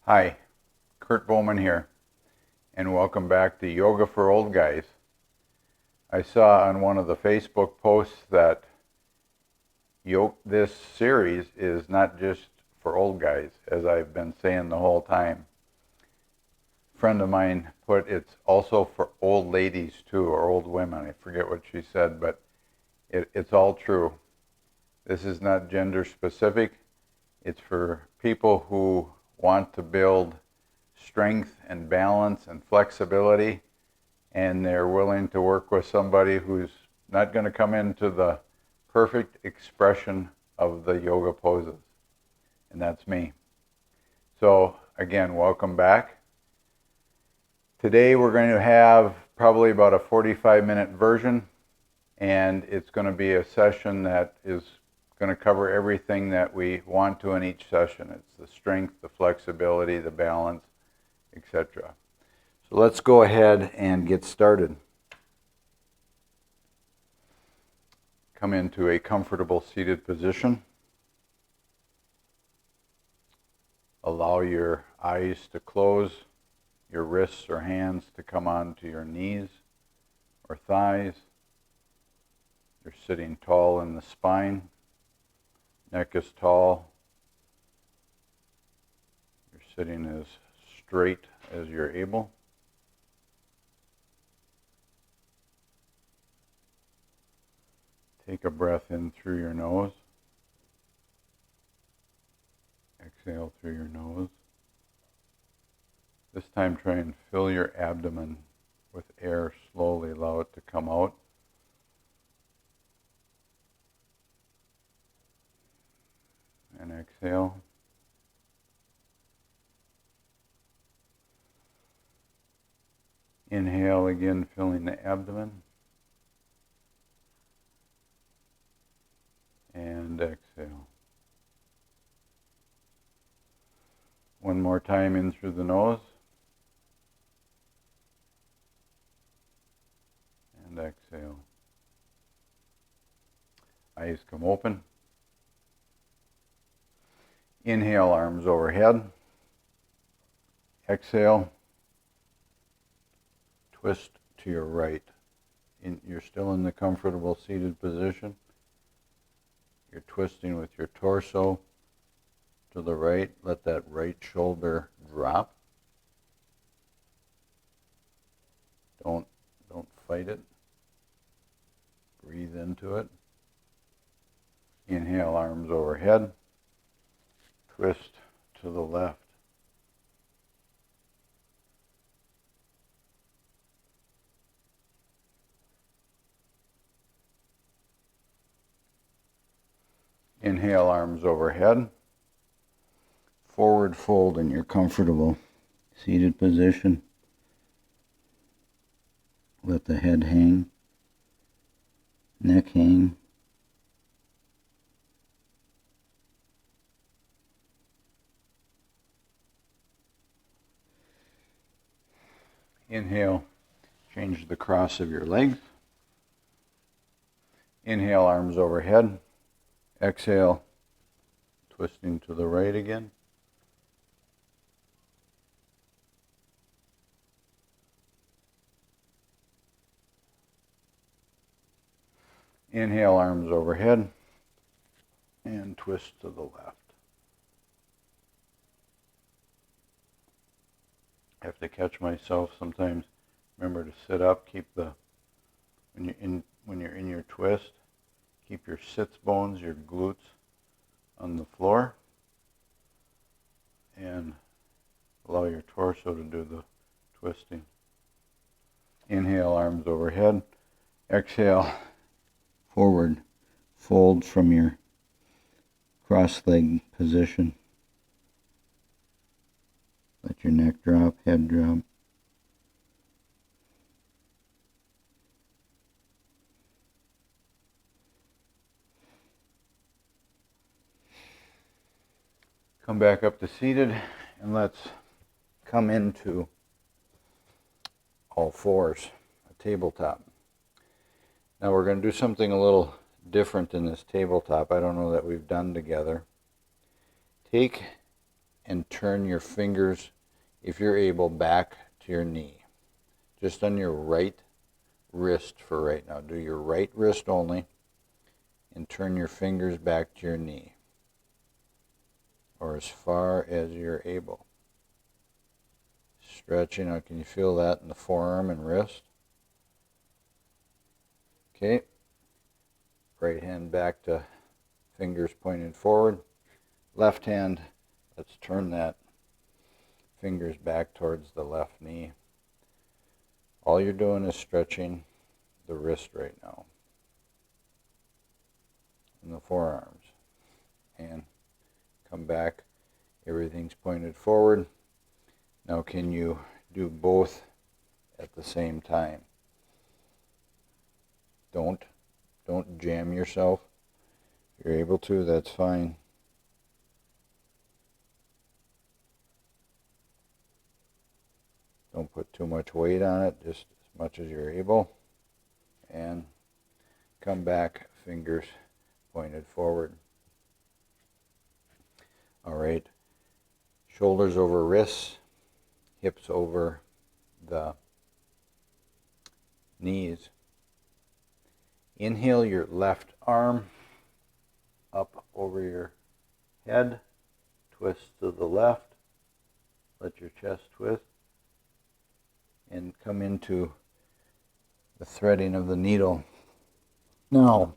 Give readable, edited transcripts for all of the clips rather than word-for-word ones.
Hi, Kurt Bowman here, and welcome back to Yoga for Old Guys. I saw on one of the Facebook posts that this series is not just for old guys, as I've been saying the whole time. A friend of mine put it's also for old ladies too, or old women. I forget what she said, but it's all true. This is not gender specific. It's for people who want to build strength and balance and flexibility, and they're willing to work with somebody who's not going to come into the perfect expression of the yoga poses. And that's me. So again, welcome back. Today we're going to have probably about a 45-minute version, and it's going to be a session that is going to cover everything that we want to in each session. It's the strength, the flexibility, the balance, etc. So let's go ahead and get started. Come into a comfortable seated position. Allow your eyes to close, your wrists or hands to come onto your knees or thighs. You're sitting tall in the spine. Neck is tall. You're sitting as straight as you're able. Take a breath in through your nose. Exhale through your nose. This time try and fill your abdomen with air. Slowly allow it to come out. And exhale. Inhale again, filling the abdomen. And exhale. One more time in through the nose. And exhale. Eyes come open. Inhale, arms overhead. Exhale. Twist to your right. You're still in the comfortable seated position. You're twisting with your torso to the right. Let that right shoulder drop. Don't fight it. Breathe into it. Inhale, arms overhead. Twist to the left. Inhale, arms overhead. Forward fold in your comfortable seated position. Let the head hang, neck hang. Inhale, change the cross of your legs. Inhale, arms overhead. Exhale, twisting to the right again. Inhale, arms overhead, and twist to the left. I have to catch myself sometimes. Remember to sit up, keep when you're in your twist, keep your sits bones, your glutes on the floor, and allow your torso to do the twisting. Inhale, arms overhead. Exhale, forward fold from your cross-leg position. Let your neck drop, head drop. Come back up to seated, and let's come into all fours, a tabletop. Now we're going to do something a little different in this tabletop. I don't know that we've done together. Take and turn your fingers, if you're able, back to your knee. Just on your right wrist for right now. Do your right wrist only and turn your fingers back to your knee, or as far as you're able. Stretching out. Can you feel that in the forearm and wrist? Okay. Right hand back to fingers pointing forward. Left hand, let's turn that fingers back towards the left knee. All you're doing is stretching the wrist right now and the forearms. And come back. Everything's pointed forward. Now can you do both at the same time? Don't jam yourself. If you're able to, that's fine. Don't put too much weight on it, just as much as you're able. And come back, fingers pointed forward. All right. Shoulders over wrists, hips over the knees. Inhale your left arm up over your head, twist to the left, let your chest twist, and come into the threading of the needle. Now,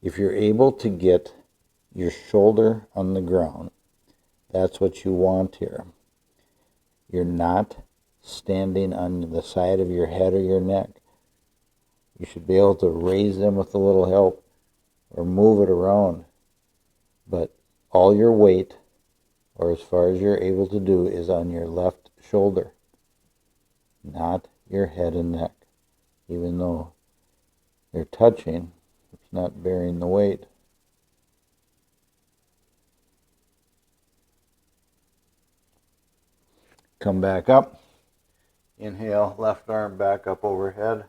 if you're able to get your shoulder on the ground, that's what you want here. You're not standing on the side of your head or your neck. You should be able to raise them with a little help or move it around. But all your weight, or as far as you're able to do, is on your left shoulder, not your head and neck. Even though they're touching, it's not bearing the weight. Come back up. Inhale, left arm back up overhead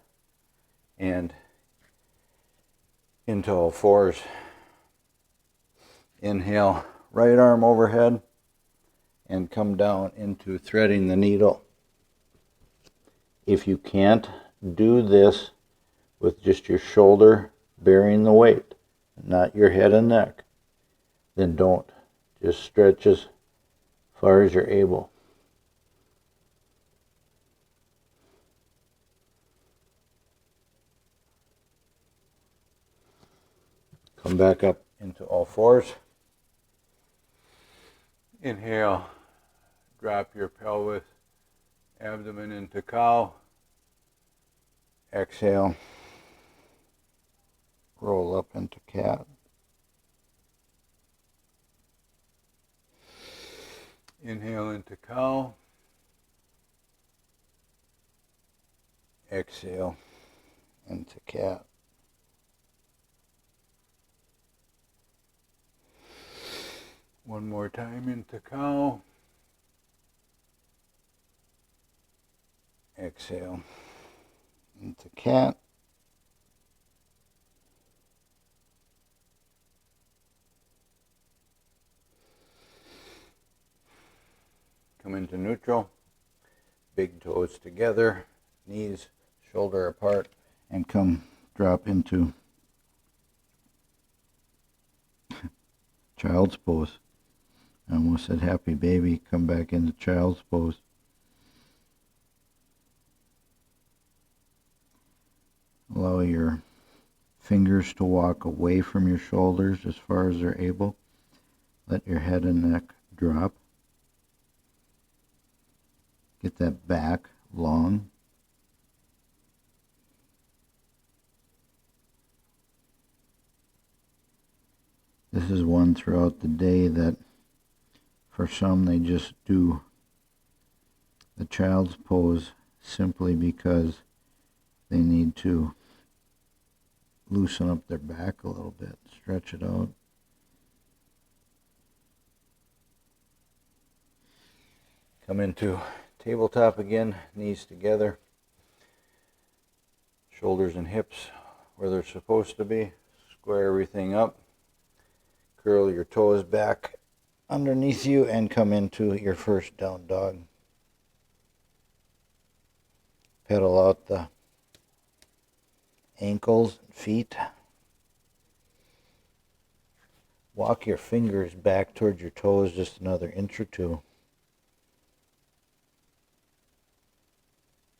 and into all fours. Inhale, right arm overhead and come down into threading the needle. If you can't do this with just your shoulder bearing the weight, not your head and neck, then don't. Just stretch as far as you're able. Come back up into all fours. Inhale, drop your pelvis, abdomen into cow. Exhale, roll up into cat. Inhale into cow. Exhale into cat. One more time into cow. Exhale into cat. Come into neutral. Big toes together, knees shoulder apart, and come drop into child's pose. I almost said happy baby. Come back into child's pose. Allow your fingers to walk away from your shoulders as far as they're able. Let your head and neck drop. Get that back long. This is one throughout the day that for some they just do the child's pose simply because they need to loosen up their back a little bit, stretch it out. Come into tabletop again, knees together, shoulders and hips where they're supposed to be. Square everything up. Curl your toes back underneath you and come into your first down dog. Pedal out the ankles and feet. Walk your fingers back towards your toes just another inch or two.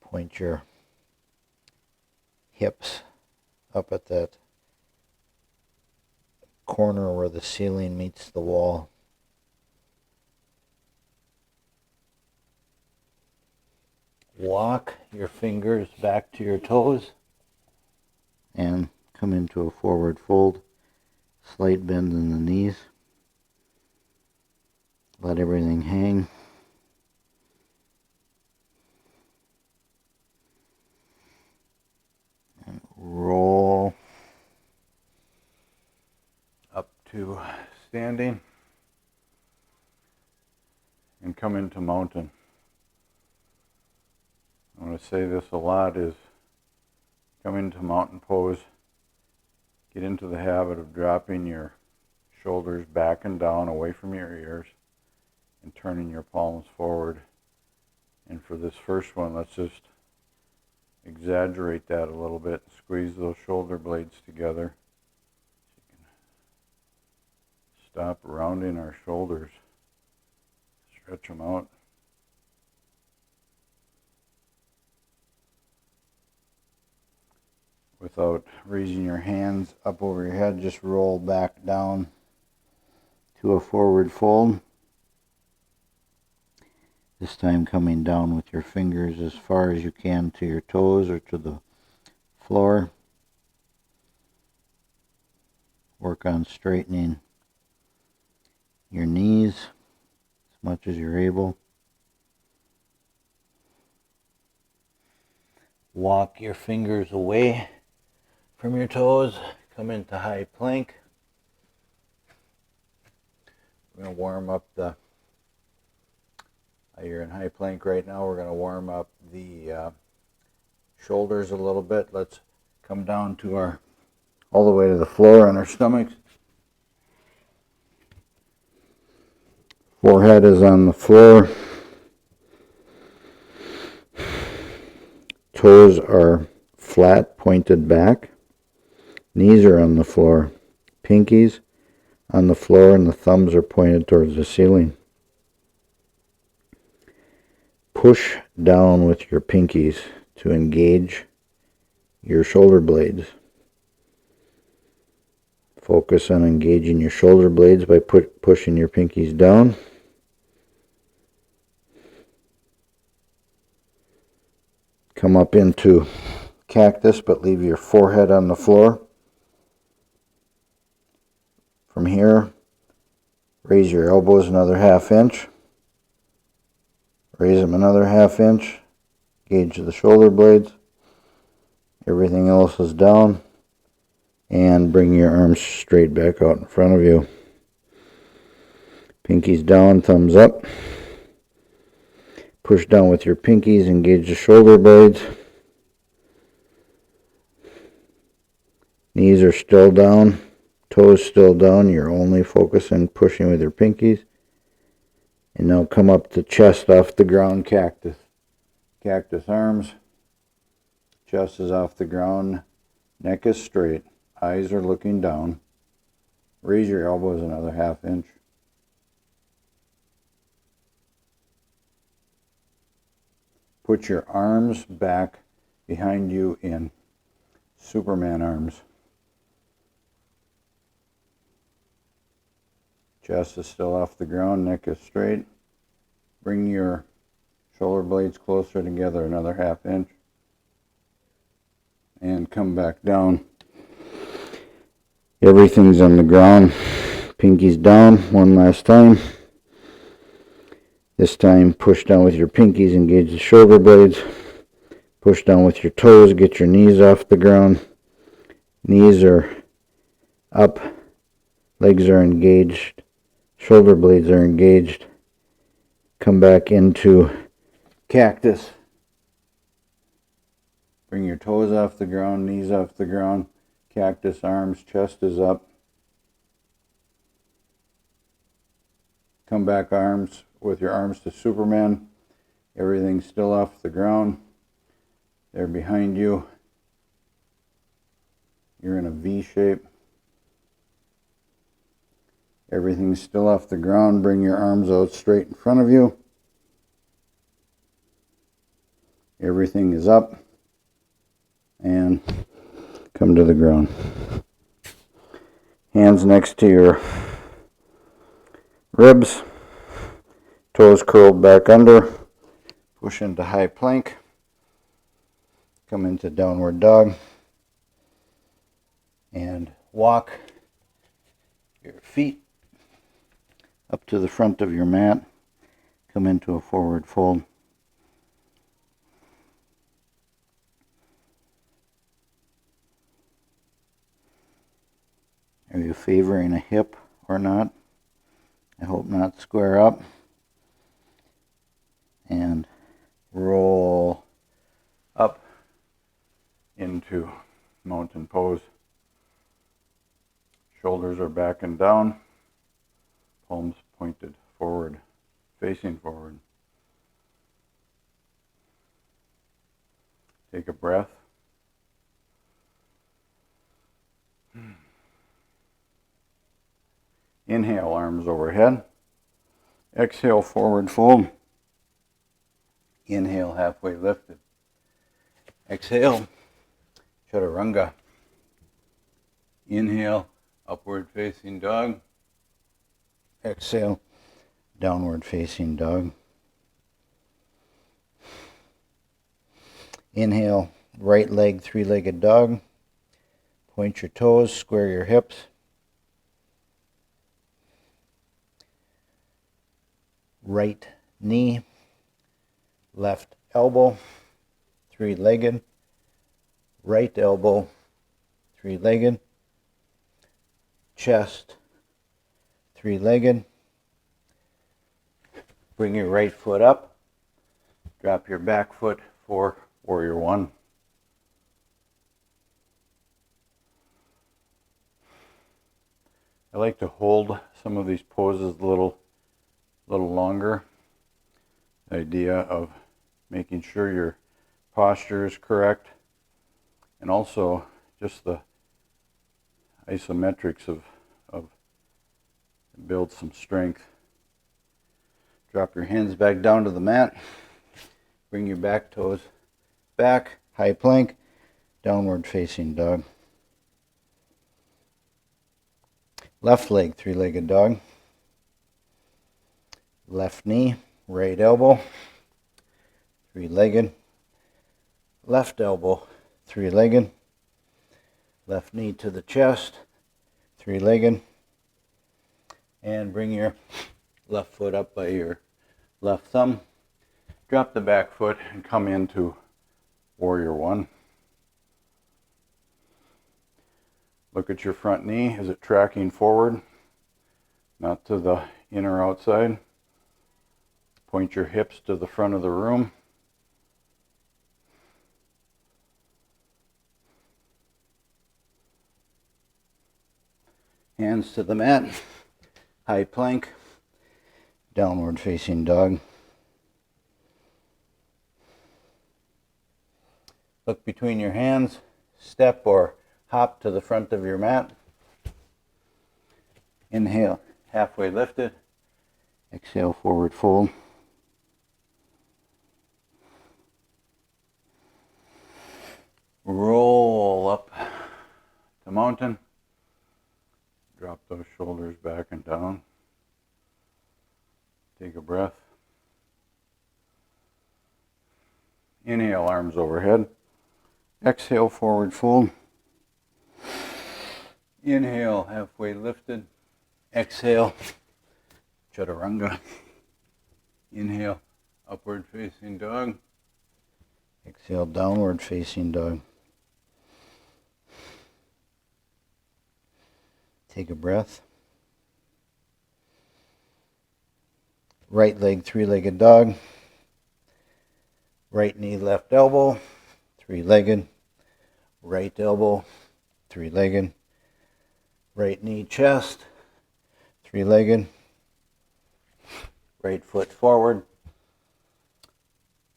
Point your hips up at that corner where the ceiling meets the wall. Walk your fingers back to your toes and come into a forward fold. Slight bend in the knees. Let everything hang. And roll up to standing and come into mountain. I want to say this a lot is come into mountain pose. Get into the habit of dropping your shoulders back and down away from your ears and turning your palms forward. And for this first one, let's just exaggerate that a little bit. Squeeze those shoulder blades together. So you can stop rounding our shoulders. Stretch them out. Without raising your hands up over your head, just roll back down to a forward fold. This time coming down with your fingers as far as you can to your toes or to the floor. Work on straightening your knees as much as you're able. Walk your fingers away from your toes, come into high plank. We're going to warm up you're in high plank right now. We're going to warm up the shoulders a little bit. Let's come down to all the way to the floor on our stomachs. Forehead is on the floor. Toes are flat, pointed back. Knees are on the floor. Pinkies on the floor and the thumbs are pointed towards the ceiling. Push down with your pinkies to engage your shoulder blades. Focus on engaging your shoulder blades by pushing your pinkies down. Come up into cactus, but leave your forehead on the floor. From here, raise your elbows another ½ inch. Raise them another ½ inch. Engage the shoulder blades. Everything else is down. And bring your arms straight back out in front of you. Pinkies down, thumbs up. Push down with your pinkies, engage the shoulder blades. Knees are still down, toes still down. You're only focusing pushing with your pinkies. And now come up to chest off the ground, cactus. Cactus arms. Chest is off the ground. Neck is straight. Eyes are looking down. Raise your elbows another ½ inch. Put your arms back behind you in Superman arms. Chest is still off the ground, neck is straight. Bring your shoulder blades closer together another ½ inch. And come back down. Everything's on the ground. Pinkies down one last time. This time push down with your pinkies, engage the shoulder blades. Push down with your toes, get your knees off the ground. Knees are up, legs are engaged, shoulder blades are engaged. Come back into cactus. Bring your toes off the ground, knees off the ground. Cactus arms, chest is up. Come back with your arms to Superman. Everything's still off the ground. They're behind you. You're in a V shape. Everything's still off the ground. Bring your arms out straight in front of you. Everything is up. And come to the ground. Hands next to your ribs. Toes curled back under. Push into high plank. Come into downward dog. And walk your feet up to the front of your mat. Come into a forward fold. Are you favoring a hip or not? I hope not. Square up. And roll up into mountain pose. Shoulders are back and down. Palms pointed forward, facing forward. Take a breath. Inhale, arms overhead. Exhale, forward fold. Inhale, halfway lifted. Exhale, chaturanga. Inhale, upward facing dog. Exhale, downward facing dog. Inhale, right leg, three-legged dog. Point your toes, square your hips. Right knee, left elbow, three-legged. Right elbow, three-legged. Chest, three-legged. Bring your right foot up. Drop your back foot for warrior one. I like to hold some of these poses a little longer. The idea of making sure your posture is correct, and also just the isometrics of build some strength. Drop your hands back down to the mat. Bring your back toes back, high plank, downward facing dog. Left leg, three-legged dog. Left knee, right elbow, three-legged. Left elbow, three-legged. Left knee to the chest, three-legged. And bring your left foot up by your left thumb. Drop the back foot and come into warrior one. Look at your front knee. Is it tracking forward? Not to the in or outside. Point your hips to the front of the room. Hands to the mat. High plank. Downward facing dog. Look between your hands. Step or hop to the front of your mat. Inhale, halfway lifted. Exhale, forward fold. Roll up to mountain. Drop those shoulders back and down. Take a breath. Inhale, arms overhead. Exhale, forward fold. Inhale, halfway lifted. Exhale, chaturanga. Inhale, upward facing dog. Exhale, downward facing dog. Take a breath. Right leg, three-legged dog. Right knee, left elbow, three-legged. Right elbow, three-legged. Right knee, chest, three-legged. Right foot forward.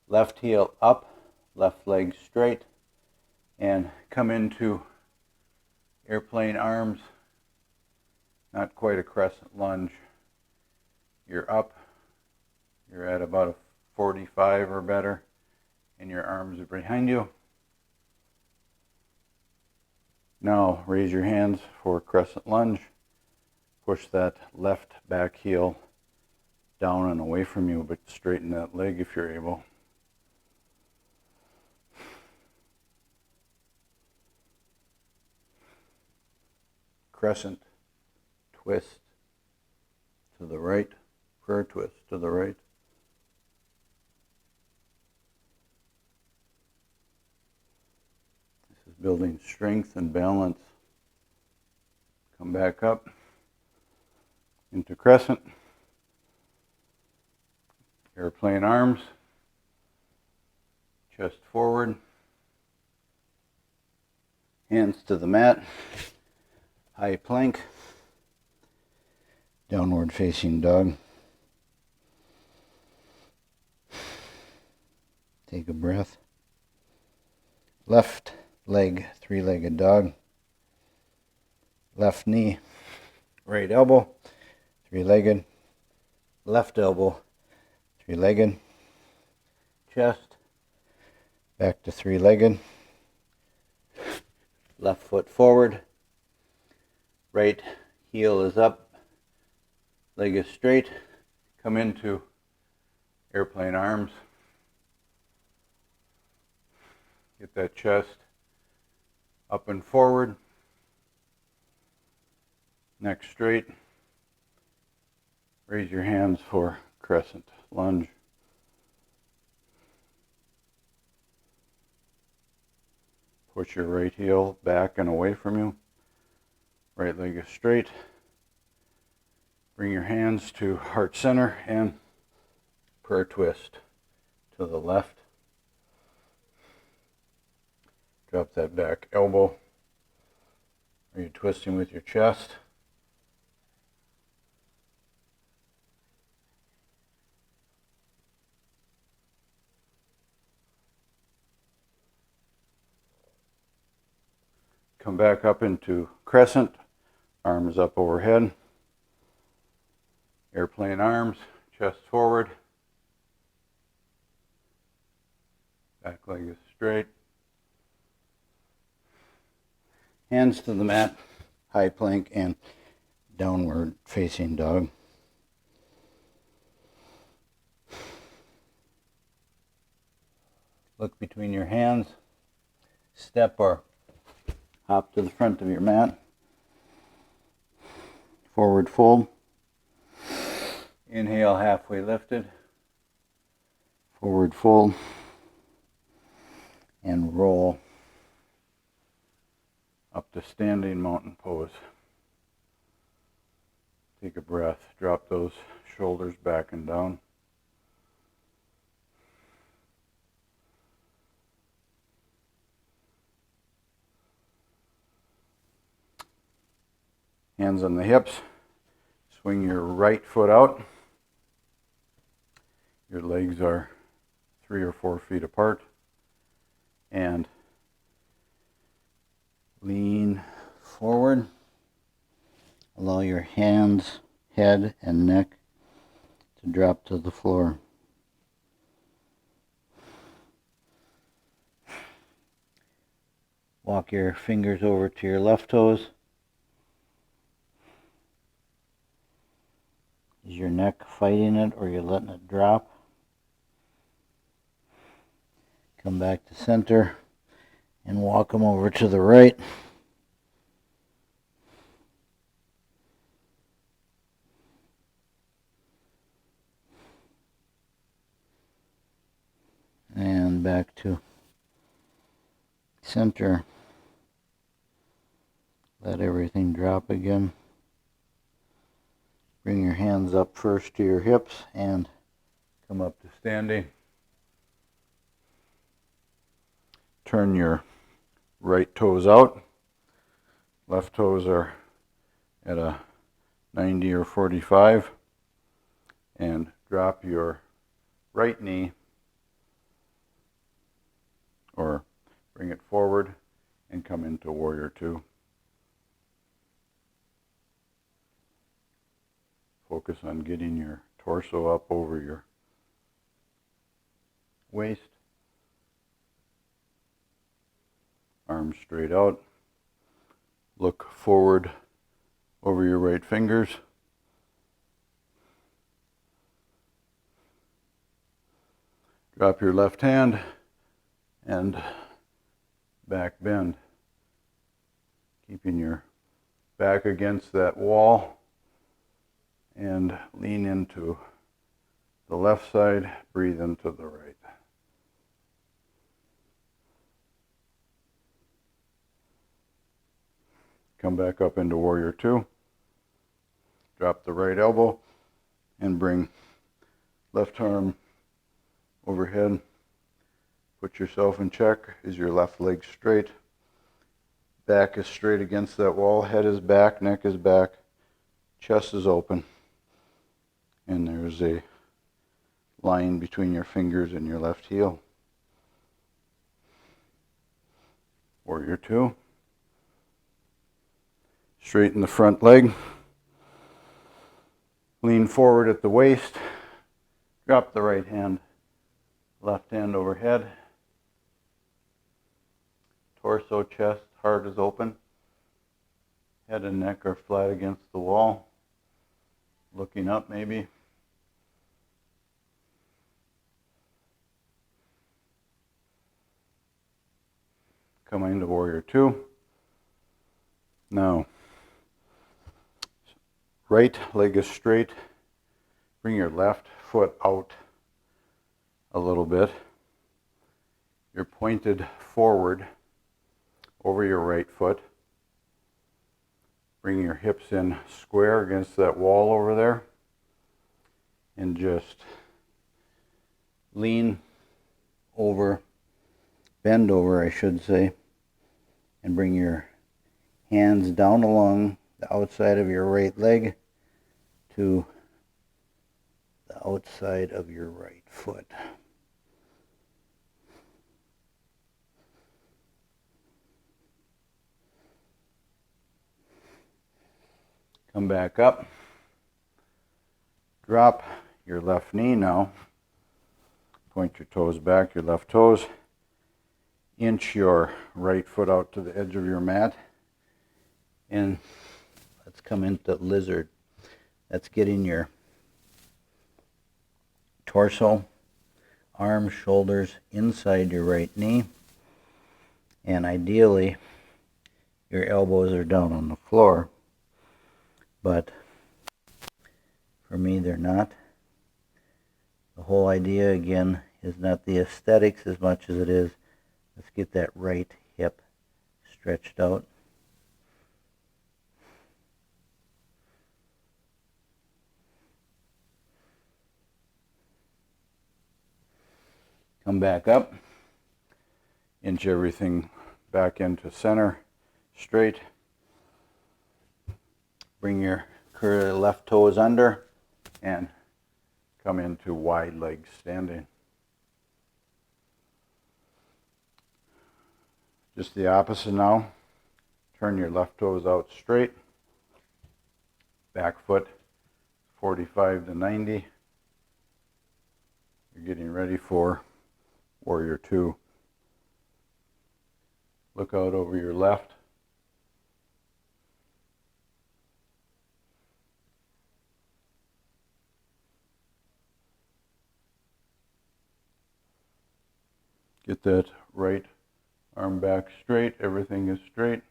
Left heel up, left leg straight, and come into airplane arms. Not quite a crescent lunge. You're up. You're at about a 45 or better, and your arms are behind you. Now raise your hands for crescent lunge. Push that left back heel down and away from you, but straighten that leg if you're able. Crescent, twist to the right, prayer twist to the right. This is building strength and balance. Come back up into crescent. Airplane arms, chest forward, hands to the mat, high plank, downward facing dog. Take a breath. Left leg, three-legged dog. Left knee, right elbow, three-legged. Left elbow, three-legged. Chest, back to three-legged. Left foot forward. Right heel is up. Leg is straight. Come into airplane arms. Get that chest up and forward. Neck straight. Raise your hands for crescent lunge. Push your right heel back and away from you. Right leg is straight. Bring your hands to heart center and prayer twist to the left. Drop that back elbow. Are you twisting with your chest? Come back up into crescent, arms up overhead, airplane arms, chest forward, back leg is straight, hands to the mat, high plank and downward facing dog. Look between your hands, step or hop to the front of your mat. Forward fold. Inhale, halfway lifted. Forward fold. And roll up to standing mountain pose. Take a breath. Drop those shoulders back and down. Hands on the hips. Swing your right foot out. Your legs are 3 or 4 feet apart. And lean forward. Allow your hands, head, and neck to drop to the floor. Walk your fingers over to your left toes. Is your neck fighting it or you're letting it drop? Come back to center and walk them over to the right. And back to center. Let everything drop again. Bring your hands up first to your hips and come up to standing. Turn your right toes out. Left toes are at a 90 or 45. And drop your right knee, or bring it forward and come into Warrior Two. Focus on getting your torso up over your waist. Arms straight out. Look forward over your right fingers. Drop your left hand and back bend. Keeping your back against that wall, and lean into the left side, breathe into the right. Come back up into Warrior Two. Drop the right elbow and bring left arm overhead. Put yourself in check. Is your left leg straight? Back is straight against that wall. Head is back, neck is back, chest is open. And there's a line between your fingers and your left heel. Warrior Two. Straighten the front leg. Lean forward at the waist. Drop the right hand. Left hand overhead. Torso, chest, heart is open. Head and neck are flat against the wall. Looking up maybe. Coming into Warrior Two. Now, right leg is straight. Bring your left foot out a little bit. You're pointed forward over your right foot. Bring your hips in square against that wall over there. And just lean over, bend over I should say, and bring your hands down along the outside of your right leg to the outside of your right foot. Come back up. Drop your left knee now. Point your toes back, your left toes. Inch your right foot out to the edge of your mat. And let's come into lizard. That's getting your torso, arms, shoulders inside your right knee. And ideally, your elbows are down on the floor. But for me, they're not. The whole idea, again, is not the aesthetics as much as it is, let's get that right hip stretched out. Come back up. Inch everything back into center, straight. Bring your left toes under and come into wide leg standing. Just the opposite now. Turn your left toes out straight. Back foot 45 to 90. You're getting ready for Warrior Two. Look out over your left. Get that right arm back straight. Everything is straight.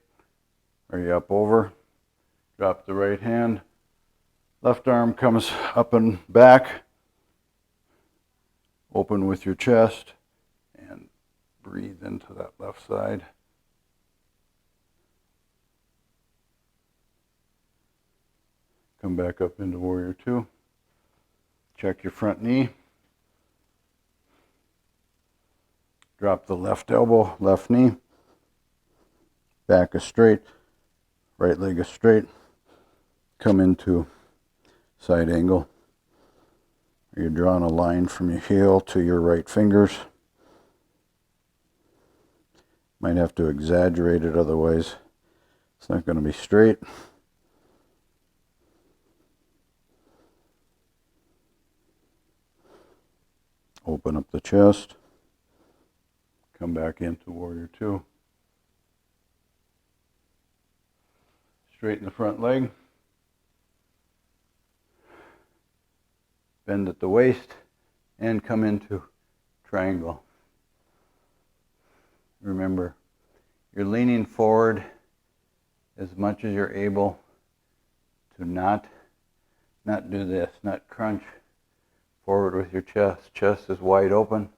Are you up over? Drop the right hand. Left arm comes up and back. Open with your chest and breathe into that left side. Come back up into Warrior Two. Check your front knee. Drop the left elbow, left knee. Back is straight. Right leg is straight. Come into side angle. You're drawing a line from your heel to your right fingers. Might have to exaggerate it, otherwise it's not going to be straight. Open up the chest. Come back into Warrior Two. Straighten the front leg. Bend at the waist and come into triangle. Remember, you're leaning forward as much as you're able to not do this, not crunch forward with your chest. Chest is wide open.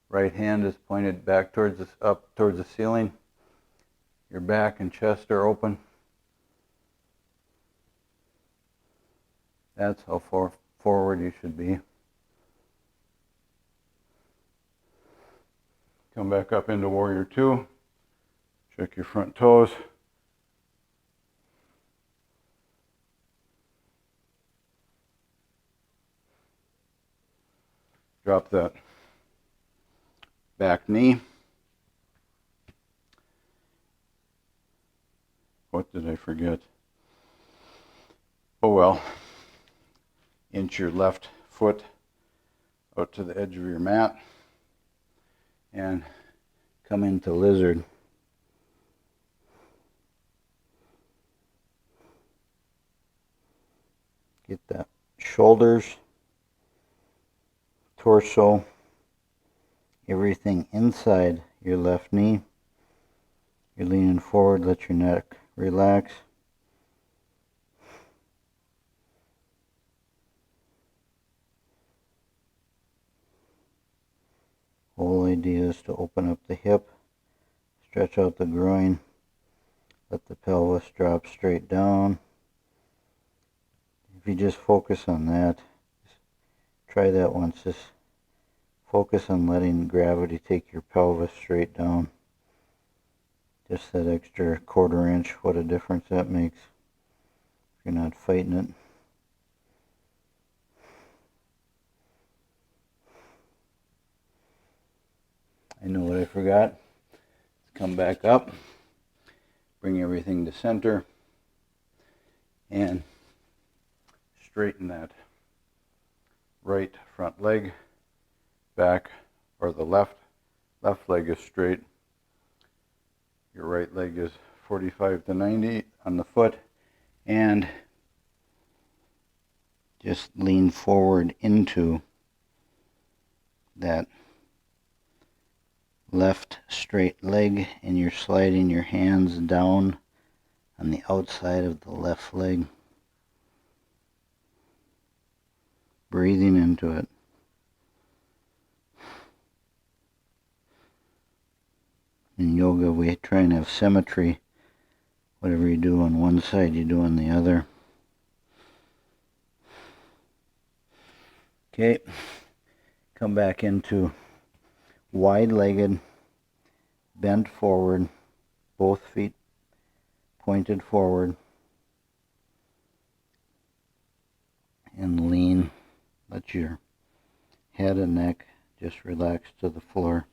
Right hand is pointed back towards the, up towards the ceiling. Your back and chest are open. That's how far forward you should be. Come back up into Warrior Two. Check your front toes. Drop that back knee. What did I forget? Oh well. Inch your left foot out to the edge of your mat and come into lizard. Get that shoulders, torso, everything inside your left knee. You're leaning forward, let your neck relax. Whole idea is to open up the hip, stretch out the groin, let the pelvis drop straight down. If you just focus on that, try that once. Just focus on letting gravity take your pelvis straight down. Just that extra quarter inch, what a difference that makes if you're not fighting it. I know what I forgot. Let's come back up, bring everything to center, and straighten that right front leg back, or the left leg is straight. Your right leg is 45 to 90 on the foot, and just lean forward into that left straight leg, and you're sliding your hands down on the outside of the left leg, breathing into it. In yoga, we try and have symmetry. Whatever you do on one side, you do on the other. Okay, come back into wide-legged, bent forward, both feet pointed forward, and lean. Let your head and neck just relax to the floor.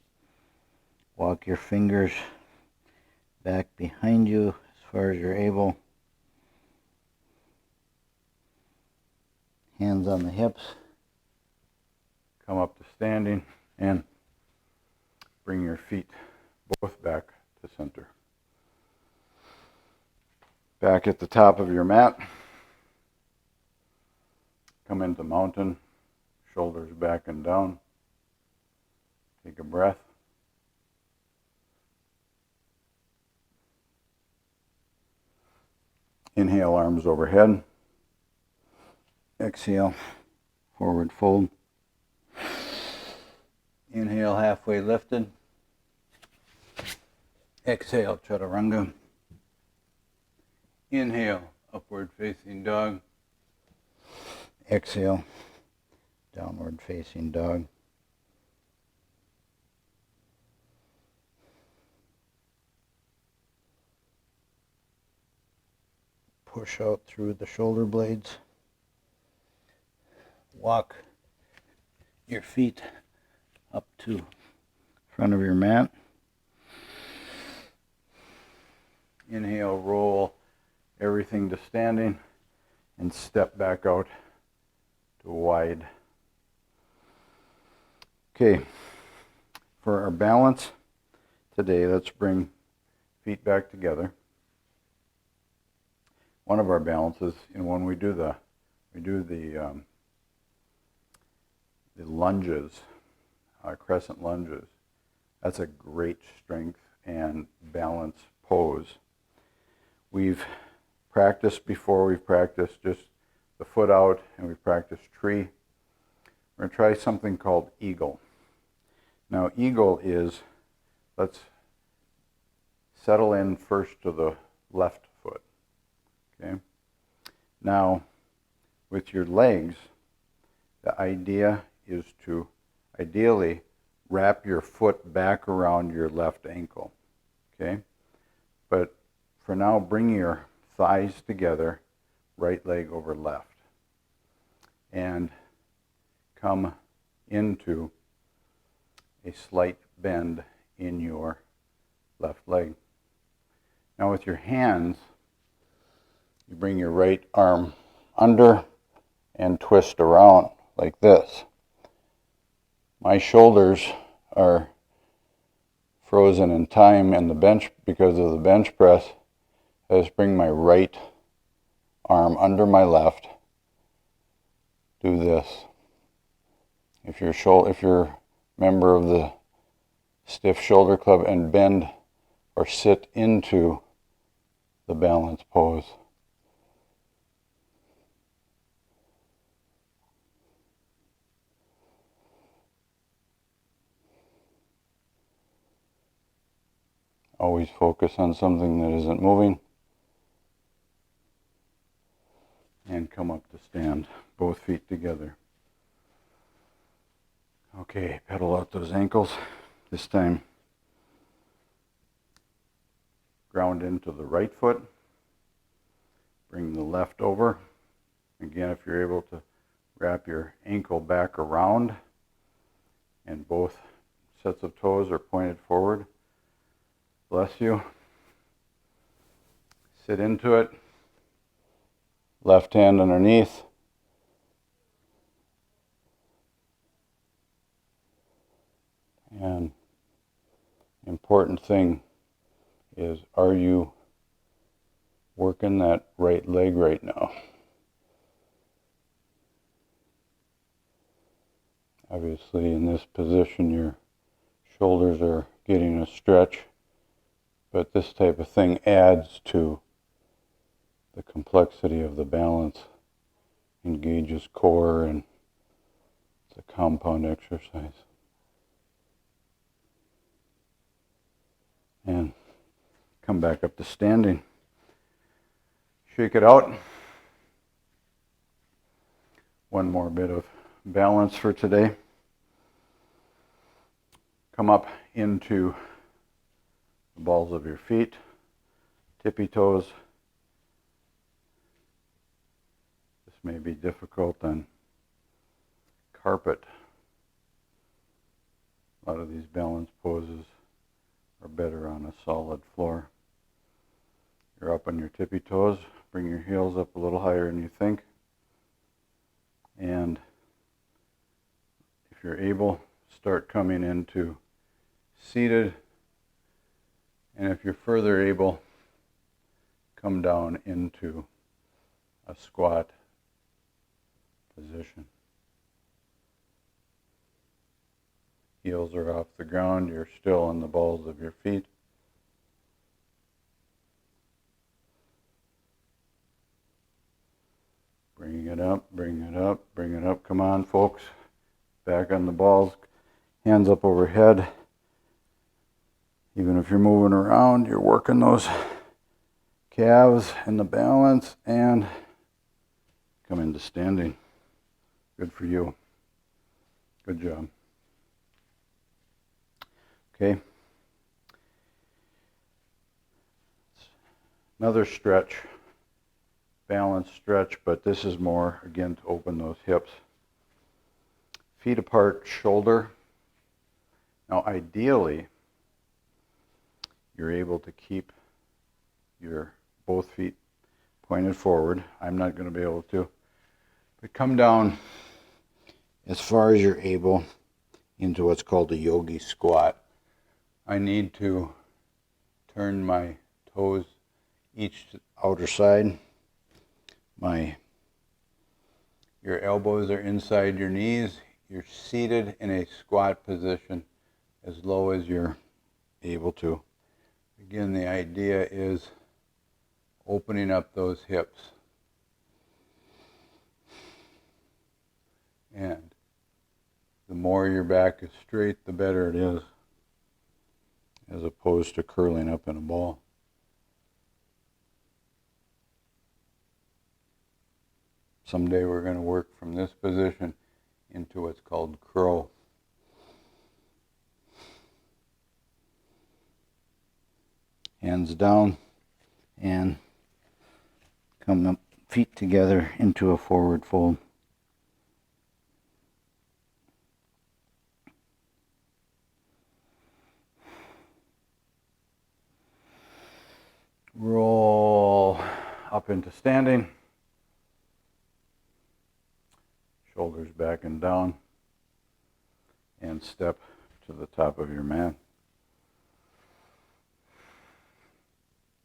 Walk your fingers back behind you as far as you're able. Hands on the hips. Come up to standing and bring your feet both back to center. Back at the top of your mat. Come into mountain, shoulders back and down. Take a breath. Inhale, arms overhead. Exhale, forward fold. Inhale, halfway lifted. Exhale, chaturanga. Inhale, upward facing dog. Exhale, downward facing dog. Push out through the shoulder blades. Walk your feet up to front of your mat. Inhale, roll everything to standing and step back out to wide. Okay, for our balance today, let's bring feet back together. One of our balances, when we do the lunges, crescent lunges, that's a great strength and balance pose. We've practiced before, we've practiced just the foot out, and we've practiced tree. We're going to try something called eagle. Now, eagle is, let's settle in first to the left foot, okay? Now, with your legs, the idea is to ideally wrap your foot back around your left ankle, okay? But for now, bring your thighs together, right leg over left, and come into a slight bend in your left leg. Now with your hands, you bring your right arm under and twist around like this. My shoulders are frozen in time in the bench because of the bench press. I just bring my right arm under my left. Do this. If you're a member of the stiff shoulder club, and bend or sit into the balance pose. Always focus on something that isn't moving. And come up to stand, both feet together. Okay, pedal out those ankles. This time, ground into the right foot. Bring the left over. Again, if you're able to wrap your ankle back around and both sets of toes are pointed forward. Bless you. Sit into it. Left hand underneath. And the important thing is, are you working that right leg right now? Obviously, in this position, your shoulders are getting a stretch, but this type of thing adds to the complexity of the balance, engages core, and it's a compound exercise. And come back up to standing. Shake it out. One more bit of balance for today. Come up into the balls of your feet, tippy toes. This may be difficult on carpet. A lot of these balance poses are better on a solid floor. You're up on your tippy toes. Bring your heels up a little higher than you think. And if you're able, start coming into seated. And if you're further able, come down into a squat position. Heels are off the ground. You're still on the balls of your feet. Bring it up, bring it up, bring it up. Come on, folks. Back on the balls. Hands up overhead. Even if you're moving around, you're working those calves and the balance, and come into standing. Good for you. Good job. Okay. Another stretch, balance stretch, but this is more, again, to open those hips. feet apart, shoulder. Now ideally, you're able to keep your both feet pointed forward. I'm not going to be able to. But come down as far as you're able into what's called a yogi squat. I need to turn my toes each to the outer side. Your elbows are inside your knees. You're seated in a squat position as low as you're able to. Again, the idea is opening up those hips. And the more your back is straight, the better it is, as opposed to curling up in a ball. Someday we're going to work from this position into what's called crow. Hands down and come up, feet together into a forward fold. Roll up into standing. Shoulders back and down. And step to the top of your mat.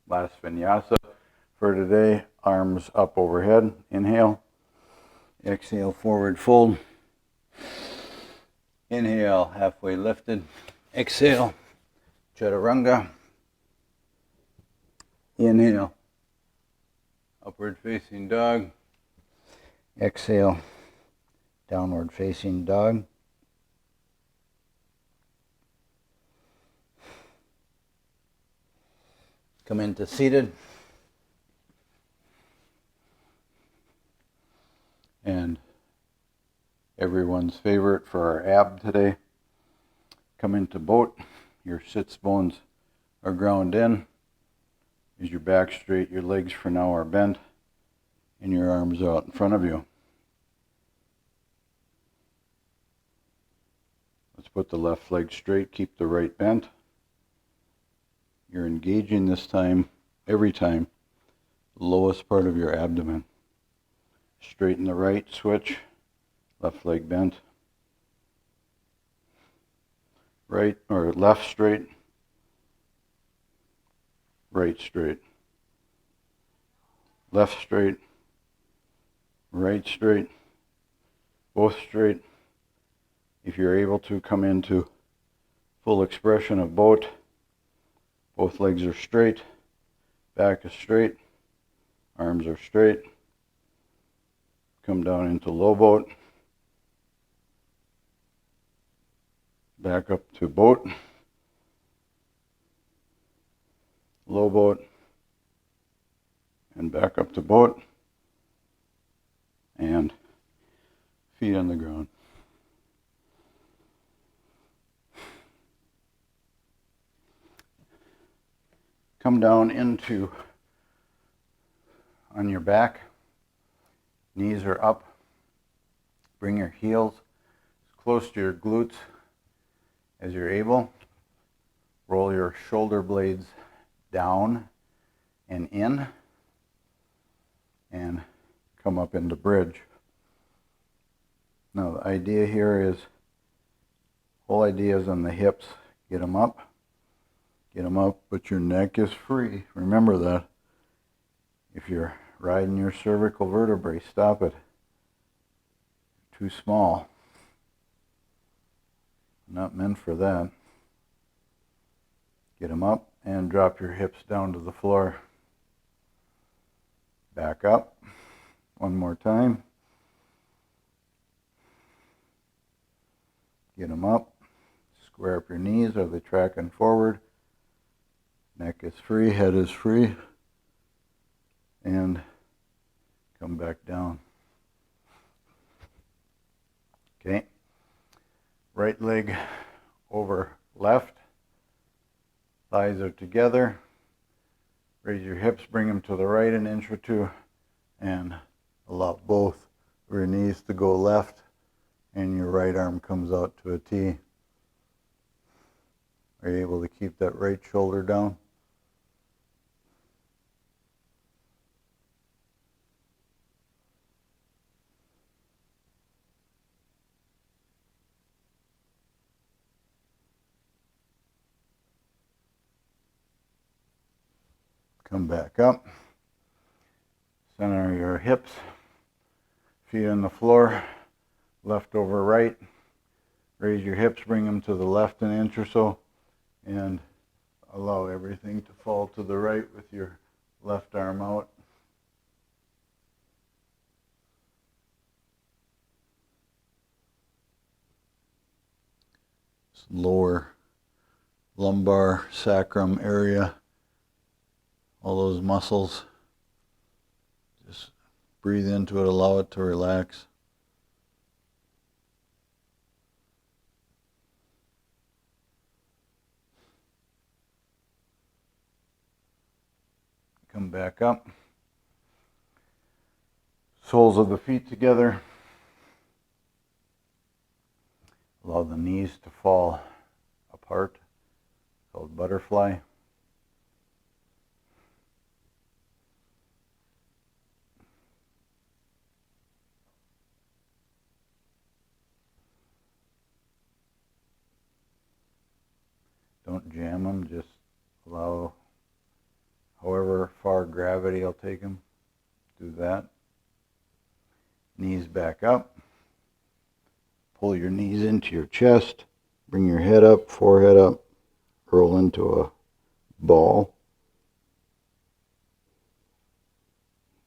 Last vinyasa for today. Arms up overhead. Inhale. Exhale, forward fold. Inhale, halfway lifted. Exhale, chaturanga. Inhale, upward facing dog. Exhale, downward facing dog. Come into seated. And everyone's favorite for our ab today. Come into boat. Your sits bones are ground in. Is your back straight, your legs for now are bent, and your arms out in front of you. Let's put the left leg straight, keep the right bent. You're engaging this time, every time, the lowest part of your abdomen. Straighten the right, switch, left leg bent. Right or left straight, right straight. Left straight, right straight, both straight. If you're able to, come into full expression of boat. Both legs are straight, back is straight, arms are straight. Come down into low boat. Back up to boat. Low boat. And back up to boat. And feet on the ground. Come down into on your back. Knees are up. Bring your heels as close to your glutes as you're able. Roll your shoulder blades down and in. And come up into bridge. Now the idea here is, whole idea is on the hips. Get them up, but your neck is free. Remember that. If you're riding your cervical vertebrae, stop it. Too small. Not meant for that. Get them up and drop your hips down to the floor. Back up. One more time. Get them up. Square up your knees. Are they tracking forward? Neck is free, head is free. And come back down. Okay. Right leg over left. Thighs are together. Raise your hips, bring them to the right an inch or two, and allow both of your knees to go left and your right arm comes out to a T. Are you able to keep that right shoulder down? Come back up. Center your hips. Feet on the floor. Left over right. Raise your hips, bring them to the left an inch or so, and allow everything to fall to the right with your left arm out. Lower lumbar sacrum area, all those muscles. Just breathe into it, allow it to relax. Come back up. Soles of the feet together. Allow the knees to fall apart, called butterfly. Don't jam them, just allow however far gravity will take them. Do that. Knees back up. Pull your knees into your chest. Bring your head up, forehead up. Roll into a ball.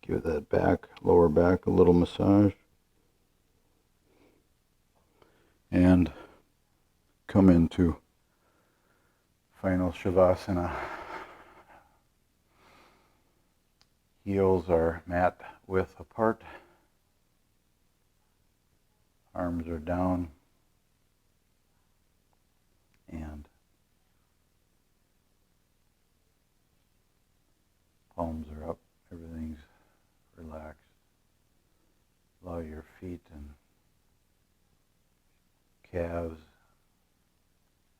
Give that back, lower back a little massage. And come into final Shavasana. Heels are mat width apart. Arms are down. And palms are up. Everything's relaxed. Allow your feet and calves,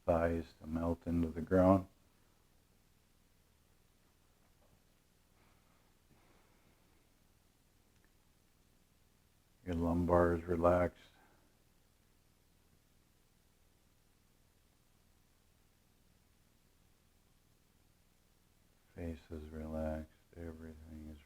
thighs to melt into the ground. Your lumbar is relaxed. Face is relaxed. Everything is relaxed.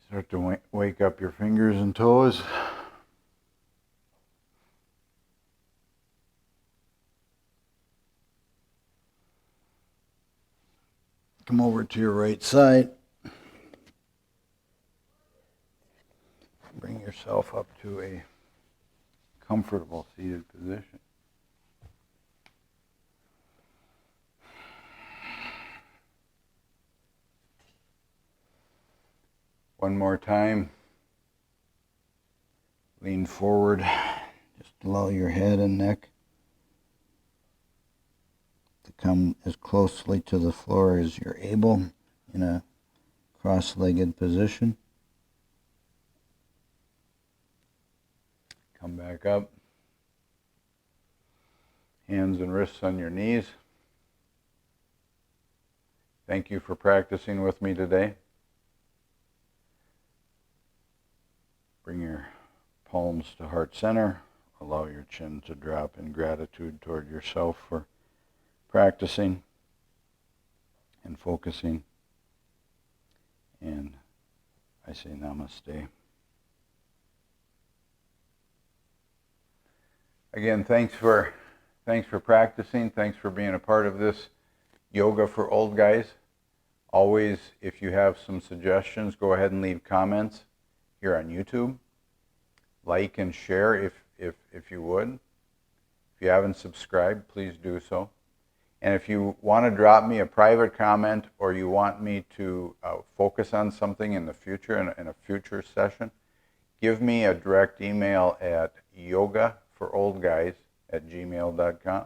Start to wake up your fingers and toes. Come over to your right side. Bring yourself up to a comfortable seated position. One more time. Lean forward. Just allow your head and neck to come as closely to the floor as you're able in a cross-legged position. Come back up. Hands and wrists on your knees. Thank you for practicing with me today. Bring your palms to heart center. Allow your chin to drop in gratitude toward yourself for practicing and focusing. And I say namaste. Again, thanks for practicing. Thanks for being a part of this Yoga for Old Guys. Always, if you have some suggestions, go ahead and leave comments here on YouTube. Like and share if you would. If you haven't subscribed, please do so. And if you want to drop me a private comment or you want me to focus on something in the future, in a future session, give me a direct email at yogaforoldguys@gmail.com.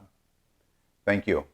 Thank you.